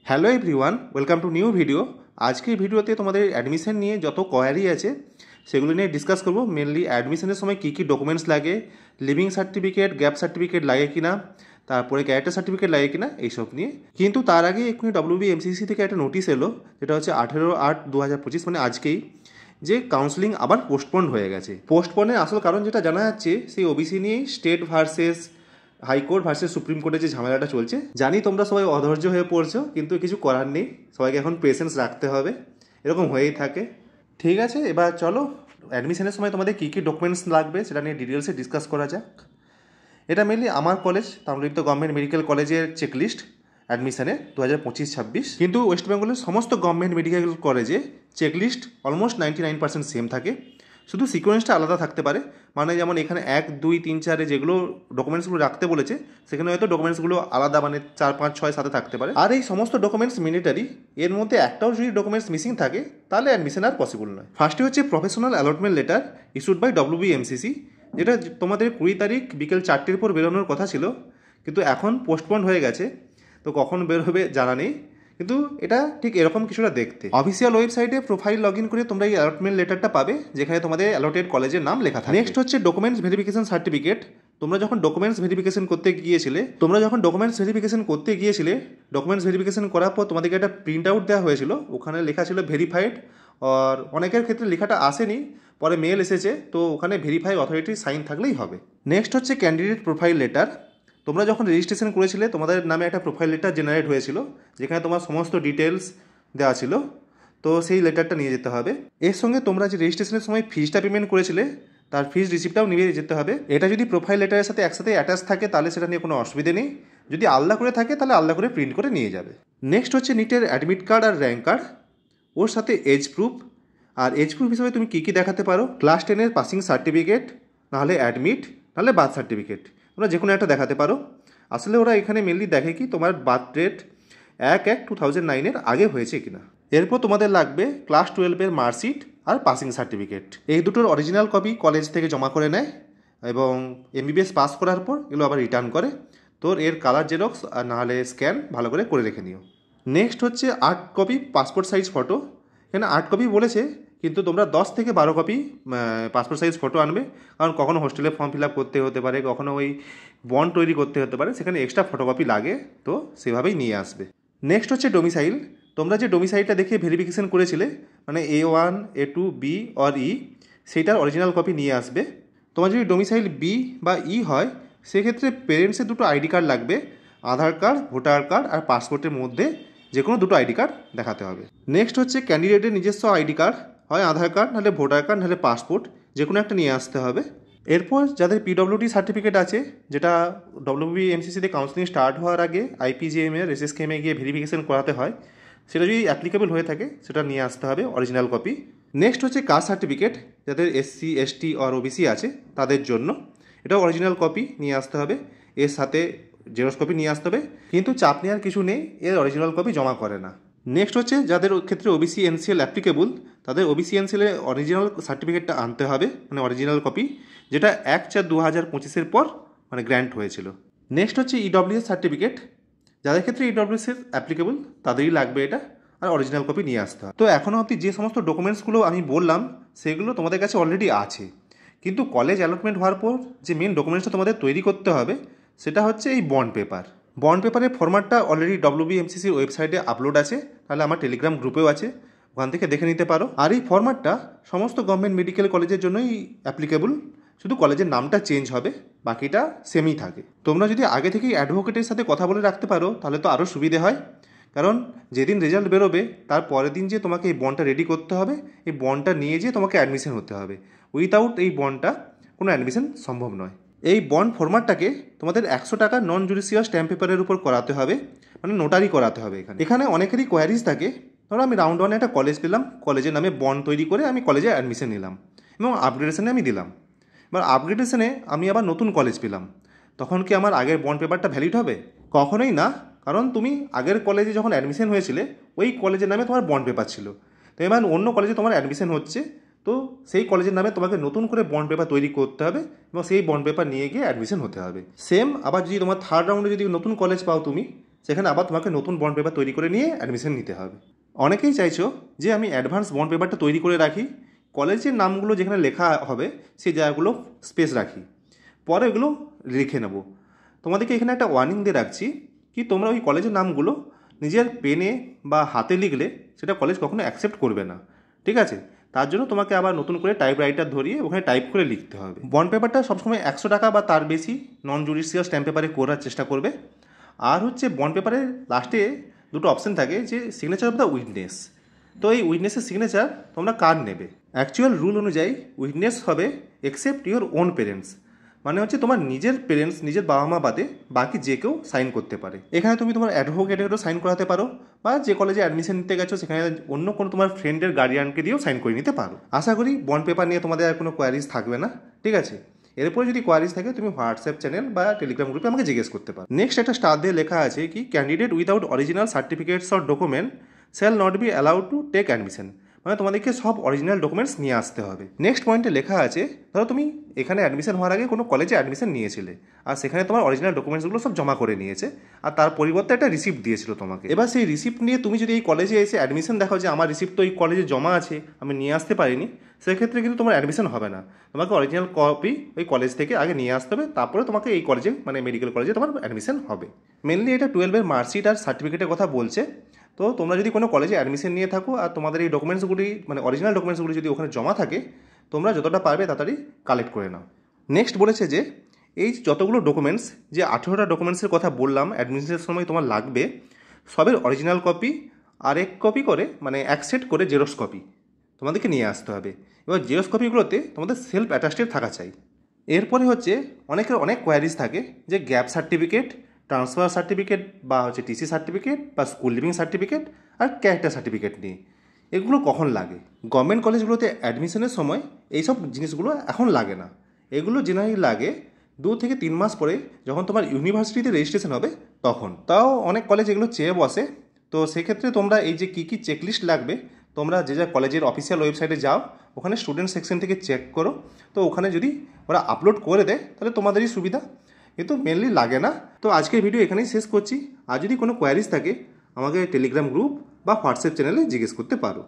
Hello everyone, welcome to new video. আজকের ভিডিওতে তোমাদের অ্যাডমিশন নিয়ে যত কোয়ারি আছে সেগুলো নিয়ে ডিসকাস করব। মেনলি অ্যাডমিশনের সময় কী কী ডকুমেন্টস লাগে, লিভিং সার্টিফিকেট, গ্যাপ সার্টিফিকেট লাগে কিনা, তারপরে ক্যারেক্টার সার্টিফিকেট লাগে কিনা, এইসব নিয়ে। কিন্তু তার আগে এক্ষুনি WBMCC থেকে একটা নোটিশ এলো, যেটা হচ্ছে 18/8/2025, মানে আজকেই, যে কাউন্সেলিং আবার পোস্টপোন্ড হয়ে গেছে। পোস্টপোনের আসল কারণ যেটা জানা যাচ্ছে, সেই ওবিসি নিয়েই state versus high court versus supreme কোর্টে যে ঝামেলাটা চলছে। জানি তোমরা সবাই অধৈর্য হয়ে পড়ছো, কিন্তু কিছু করার নেই, সবাইকে এখন পেশেন্স রাখতে হবে, এরকম হয়েই থাকে। ঠিক আছে, এবার চলো অ্যাডমিশনের সময় তোমাদের কী কী ডকুমেন্টস লাগবে সেটা নিয়ে ডিটেলসে ডিসকাস করা যাক। এটা মেনলি আমার কলেজ তাম্রলিপ্ত গভর্নমেন্ট মেডিকেল কলেজের চেকলিস্ট অ্যাডমিশনে 2025-26, কিন্তু ওয়েস্ট বেঙ্গলের সমস্ত গভর্নমেন্ট মেডিকেল কলেজে চেকলিস্ট অলমোস্ট 99% সেম থাকে, শুধু সিকোয়েন্সটা আলাদা থাকতে পারে। মানে যেমন এখানে 1, 2, 3, 4 যেগুলো ডকুমেন্টসগুলো রাখতে বলেছে, সেখানে হয়তো ডকুমেন্টসগুলো আলাদা, মানে 4, 5, 6, 7 থাকতে পারে। আর এই সমস্ত ডকুমেন্টস মিনিটারি, এর মধ্যে একটাও যদি ডকুমেন্টস মিসিং থাকে তাহলে অ্যাডমিশন আর পসিবল নয়। ফার্স্টে হচ্ছে professional allotment letter issued by WBMCC, যেটা তোমাদের 20 তারিখ বিকেল 4টের পর বেরোনোর কথা ছিল, কিন্তু এখন পোস্টপোন্ড হয়ে গেছে। তো কখন বের হবে জানা নেই, কিন্তু এটা ঠিক এরকম কিছুটা দেখতে। অফিসিয়াল ওয়েবসাইটে প্রোফাইল লগ ইন করে তোমরা এই অ্যালটমেন্ট লেটারটা পাবে, যেখানে তোমাদের অ্যালটেড কলেজের নাম লেখা থাকে। নেক্সট হচ্ছে ডকুমেন্টস ভেরিফিকেশন সার্টিফিকেট। তোমরা যখন ডকুমেন্টস ভেরিফিকেশন করতে গিয়েছিলে, ডকুমেন্টস ভেরিফিকেশন করার পর তোমাদেরকে একটা প্রিন্ট আউট দেওয়া হয়েছিল, ওখানে লেখা ছিল ভেরিফাইড। আর অনেকের ক্ষেত্রে লেখাটা আসেনি, পরে মেল এসেছে, তো ওখানে ভেরিফাই অথরিটির সাইন থাকলেই হবে। নেক্সট হচ্ছে ক্যান্ডিডেট প্রোফাইল লেটার। তোমরা যখন রেজিস্ট্রেশন করেছিলে তোমাদের নামে একটা প্রোফাইল লেটার জেনারেট হয়েছিল, যেখানে তোমার সমস্ত ডিটেলস দেওয়া ছিল, তো সেই লেটারটা নিয়ে যেতে হবে। এর সঙ্গে তোমরা যে রেজিস্ট্রেশনের সময় ফিজটা পেমেন্ট করেছিলে, তার ফিজ রিসিপ্টটাও নিয়ে যেতে হবে। এটা যদি প্রোফাইল লেটারের সাথে একসাথে অ্যাটাচ থাকে তাহলে সেটা নিয়ে কোনো অসুবিধে নেই, যদি আলাদা করে থাকে তাহলে আলাদা করে প্রিন্ট করে নিয়ে যাবে। নেক্সট হচ্ছে নিটের অ্যাডমিট কার্ড আর র্যাঙ্ক কার্ড, ওর সাথে এজ প্রুফ। আর এজ প্রুফ হিসেবে তুমি কী কী দেখাতে পারো, ক্লাস 10-এর পাসিং সার্টিফিকেট, নাহলে অ্যাডমিট, নাহলে বার্থ সার্টিফিকেট, তোমরা যে কোনো একটা দেখাতে পারো। আসলে ওরা এখানে মেনলি দেখে কি তোমার বার্থ ডেট 1/1/2009 আগে হয়েছে কিনা। এরপর তোমাদের লাগবে ক্লাস 12-এর মার্কশিট আর পাসিং সার্টিফিকেট। এই দুটোর অরিজিনাল কপি কলেজ থেকে জমা করে নেয়, এবং MBBS পাস করার পর এগুলো আবার রিটার্ন করে। তোর এর কালার জেরক্স আর নাহলে স্ক্যান ভালো করে রেখে নিও। নেক্সট হচ্ছে 8 কপি পাসপোর্ট সাইজ ফটো। এখানে 8 কপি বলেছে, কিন্তু তোমরা 10 থেকে 12 কপি পাসপোর্ট সাইজ ফটো আনবে, কারণ কখনো হোস্টেলে ফর্ম ফিল আপ করতে হতে পারে, কখনো ওই বন্ড তৈরি করতে হতে পারে, সেখানে এক্সট্রা ফটোকপি লাগে, তো সেভাবেই নিয়ে আসবে। নেক্সট হচ্ছে ডোমিসাইল। তোমরা যে ডোমিসাইলটা দেখে ভেরিফিকেশন করেছিলে, মানে A1, A2, B আর E, সেইটার অরিজিনাল কপি নিয়ে আসবে। তোমার যদি ডোমিসাইল B বা E হয়, সেক্ষেত্রে পেরেন্টসের দুটো আইডি কার্ড লাগবে, আধার কার্ড, ভোটার কার্ড আর পাসপোর্টের মধ্যে যে কোনো দুটো আইডি কার্ড দেখাতে হবে। নেক্সট হচ্ছে ক্যান্ডিডেটের নিজস্ব আইডি কার্ড, হয় আধার কার্ড, নাহলে ভোটার কার্ড, নাহলে পাসপোর্ট, যে কোনো একটা নিয়ে আসতে হবে। এরপর যাদের PWD সার্টিফিকেট আছে, যেটা WBMCCতে কাউন্সেলিং স্টার্ট হওয়ার আগে IPGM-এর SSKM-এ গিয়ে ভেরিফিকেশন করাতে হয়, সেটা যদি অ্যাপ্লিকেবল হয়ে থাকে সেটা নিয়ে আসতে হবে অরিজিনাল কপি। নেক্সট হচ্ছে কাস্ট সার্টিফিকেট, যাদের SC, ST আর OBC আছে তাদের জন্য, এটাও অরিজিনাল কপি নিয়ে আসতে হবে, এর সাথে জেরক্স কপি নিয়ে আসতে হবে, কিন্তু চাপ নেওয়ার কিছু নেই, এর অরিজিনাল কপি জমা করে না। নেক্সট হচ্ছে যাদের ক্ষেত্রে OBC NCL অ্যাপ্লিকেবল, তাদের OBC NCL-এর অরিজিনাল সার্টিফিকেটটা আনতে হবে, মানে অরিজিনাল কপি, যেটা 1/4/2025 পর মানে গ্র্যান্ট হয়েছিল। নেক্সট হচ্ছে EWS সার্টিফিকেট, যাদের ক্ষেত্রে EWS অ্যাপ্লিকেবল তাদেরই লাগবে এটা, আর অরিজিনাল কপি নিয়ে আসতে হবে। তো এখনও অবধি যে সমস্ত ডকুমেন্টসগুলো আমি বললাম সেগুলো তোমাদের কাছে অলরেডি আছে, কিন্তু কলেজ অ্যালটমেন্ট হওয়ার পর যে মেন ডকুমেন্টসটা তোমাদের তৈরি করতে হবে সেটা হচ্ছে এই বন্ড পেপার। বন্ড পেপারের ফরম্যাটটা অলরেডি WBMCCর ওয়েবসাইটে আপলোড আছে, তাহলে আমার টেলিগ্রাম গ্রুপেও আছে, ওখান থেকে দেখে নিতে পারো। আর এই ফরম্যাটটা সমস্ত গভর্নমেন্ট মেডিকেল কলেজের জন্যই অ্যাপ্লিকেবল, শুধু কলেজের নামটা চেঞ্জ হবে, বাকিটা সেমই থাকে। তোমরা যদি আগে থেকেই অ্যাডভোকেটের সাথে কথা বলে রাখতে পারো তাহলে তো আরও সুবিধে হয়, কারণ যেদিন রেজাল্ট বেরোবে তার পরের দিন যে তোমাকে এই বন্ডটা রেডি করতে হবে, এই বন্ডটা নিয়ে যেয়ে তোমাকে অ্যাডমিশন হতে হবে। উইথাউট এই বন্ডটা কোনো অ্যাডমিশন সম্ভব নয়। এই বন্ড ফরম্যাটটাকে তোমাদের 100 টাকা নন জুডিশিয়াল স্ট্যাম্প পেপারের উপর করাতে হবে, মানে নোটারি করাতে হবে। এখানে অনেকেরই কোয়ারিজ থাকে, ধরো আমি রাউন্ড 1-এ একটা কলেজ পেলাম, কলেজের নামে বন্ড তৈরি করে আমি কলেজে অ্যাডমিশন নিলাম এবং আপগ্রেডেশনে আমি দিলাম। এবার আপগ্রেডেশনে আমি আবার নতুন কলেজ পেলাম, তখন কি আমার আগের বন্ড পেপারটা ভ্যালিড হবে? কখনোই না, কারণ তুমি আগের কলেজে যখন অ্যাডমিশন হয়েছিলে ওই কলেজের নামে তোমার বন্ড পেপার ছিল, তো এবার অন্য কলেজে তোমার অ্যাডমিশন হচ্ছে, তো সেই কলেজের নামে তোমাকে নতুন করে বন্ড পেপার তৈরি করতে হবে এবং সেই বন্ড পেপার নিয়ে গিয়ে অ্যাডমিশন হতে হবে। সেম আবার যদি তোমার থার্ড রাউন্ডে যদি নতুন কলেজ পাও তুমি, সেখানে আবার তোমাকে নতুন বন্ড পেপার তৈরি করে নিয়ে অ্যাডমিশন নিতে হবে। অনেকেই চাইছো যে আমি অ্যাডভান্স বন্ড পেপারটা তৈরি করে রাখি, কলেজের নামগুলো যেখানে লেখা হবে সেই জায়গাগুলো স্পেস রাখি, পরে ওগুলো লিখে নেব। তোমাদেরকে এখানে একটা ওয়ার্নিং দিয়ে রাখছি কি তোমরা ওই কলেজের নামগুলো নিজের পেনে বা হাতে লিখলে সেটা কলেজ কখনো অ্যাকসেপ্ট করবে না, ঠিক আছে? তার জন্য তোমাকে আবার নতুন করে টাইপরাইটার ধরিয়ে ওখানে টাইপ করে লিখতে হবে। বন্ড পেপারটা সবসময় 100 টাকা বা তার বেশি নন জুডিশিয়াল স্ট্যাম্প পেপারে করার চেষ্টা করবে। আর হচ্ছে বন্ড পেপারের লাস্টে দুটো অপশন থাকে যে সিগনেচার অফ দ্য উইটনেস। তো এই উইটনেসের সিগনেচার তোমরা কার নেবে? অ্যাকচুয়াল রুল অনুযায়ী উইটনেস হবে এক্সেপ্ট ইউর ওন পেরেন্টস, মানে হচ্ছে তোমার নিজের পেরেন্টস, নিজের বাবা মা বাদে বাকি যে কেউ সাইন করতে পারে। এখানে তুমি তোমার অ্যাডভোকেটেরও সাইন করাতে পারো, বা যে কলেজে অ্যাডমিশন নিতে গেছো সেখানে অন্য কোনো তোমার ফ্রেন্ডের গার্ডিয়ানকে দিয়েও সাইন করে নিতে পারো। আশা করি বন্ড পেপার নিয়ে তোমাদের আর কোনো কোয়ারিজ থাকবে না, ঠিক আছে? এরপরে যদি কোয়ারিজ থাকে তুমি হোয়াটসঅ্যাপ চ্যানেল বা টেলিগ্রাম গ্রুপে আমাকে জিজ্ঞেস করতে পারো। নেক্সট একটা স্টার দিয়ে লেখা আছে কি candidate without original certificates or document shall not be allowed to take admission, মানে তোমাদেরকে সব অরিজিনাল ডকুমেন্টস নিয়ে আসতে হবে। নেক্সট পয়েন্টে লেখা আছে ধরো তুমি এখানে অ্যাডমিশন হওয়ার আগে কোনো কলেজে অ্যাডমিশন নিয়েছিলে আর সেখানে তোমার অরিজিনাল ডকুমেন্টসগুলো সব জমা করে নিয়েছে আর তার পরিবর্তে একটা রিসিপ্ট দিয়েছিল তোমাকে। এবার সেই রিসিপ্ট নিয়ে তুমি যদি এই কলেজে এসে অ্যাডমিশন দেখাও যে আমার রিসিপ্ট তো এই কলেজে জমা আছে, আমি নিয়ে আসতে পারিনি, সেক্ষেত্রে কিন্তু তোমার অ্যাডমিশন হবে না। তোমাকে অরিজিনাল কপি ওই কলেজ থেকে আগে নিয়ে আসতে হবে, তারপরে তোমাকে এই কলেজে মানে মেডিকেল কলেজে তোমার অ্যাডমিশন হবে। মেনলি এটা 12-এর মার্কশিট আর সার্টিফিকেটের কথা বলছে। তো তোমরা যদি কোনো কলেজে অ্যাডমিশন নিয়ে থাকো আর তোমাদের এই ডকুমেন্টসগুলি মানে অরিজিনাল ডকুমেন্টসগুলি যদি ওখানে জমা থাকে, তোমরা যতটা পারবে তাড়াতাড়ি কালেক্ট করে নাও। নেক্সট বলেছে যে এই যতগুলো ডকুমেন্টস, যে 18টা ডকুমেন্টসের কথা বললাম অ্যাডমিশনের সময় তোমার লাগবে, সবের অরিজিনাল কপি আর এক কপি করে মানে এক সেট করে জেরক্স কপি তোমাদেরকে নিয়ে আসতে হবে। এবার জেরক্স কপিগুলোতে তোমাদের সেলফ অ্যাটাস্টেড থাকা চাই। এরপরে হচ্ছে অনেকের অনেক কোয়ারিজ থাকে যে গ্যাপ সার্টিফিকেট, ট্রান্সফার সার্টিফিকেট বা হচ্ছে টিসি সার্টিফিকেট বা স্কুল লিভিং সার্টিফিকেট আর ক্যারেক্টার সার্টিফিকেট নিয়ে এগুলো কখন লাগে? গভর্নমেন্ট কলেজগুলোতে অ্যাডমিশনের সময় এইসব জিনিসগুলো এখন লাগে না, এগুলো জেনারেলি লাগে 2 থেকে 3 মাস পরে যখন তোমার ইউনিভার্সিটিতে রেজিস্ট্রেশন হবে তখন। তাও অনেক কলেজ এগুলো চেয়ে বসে, তো সেক্ষেত্রে তোমরা এই যে কী কী চেকলিস্ট লাগবে তোমরা যে যা কলেজের অফিসিয়াল ওয়েবসাইটে যাও, ওখানে স্টুডেন্ট সেকশন থেকে চেক করো, তো ওখানে যদি ওরা আপলোড করে দেয় তাহলে তোমাদেরই সুবিধা, কিন্তু মেনলি লাগে না। তো আজকের ভিডিও এখানেই শেষ করছি। আর যদি কোনো কোয়ারিজ থাকে আমাকে টেলিগ্রাম গ্রুপ বা হোয়াটসঅ্যাপ চ্যানেলে জিজ্ঞেস করতে পারো।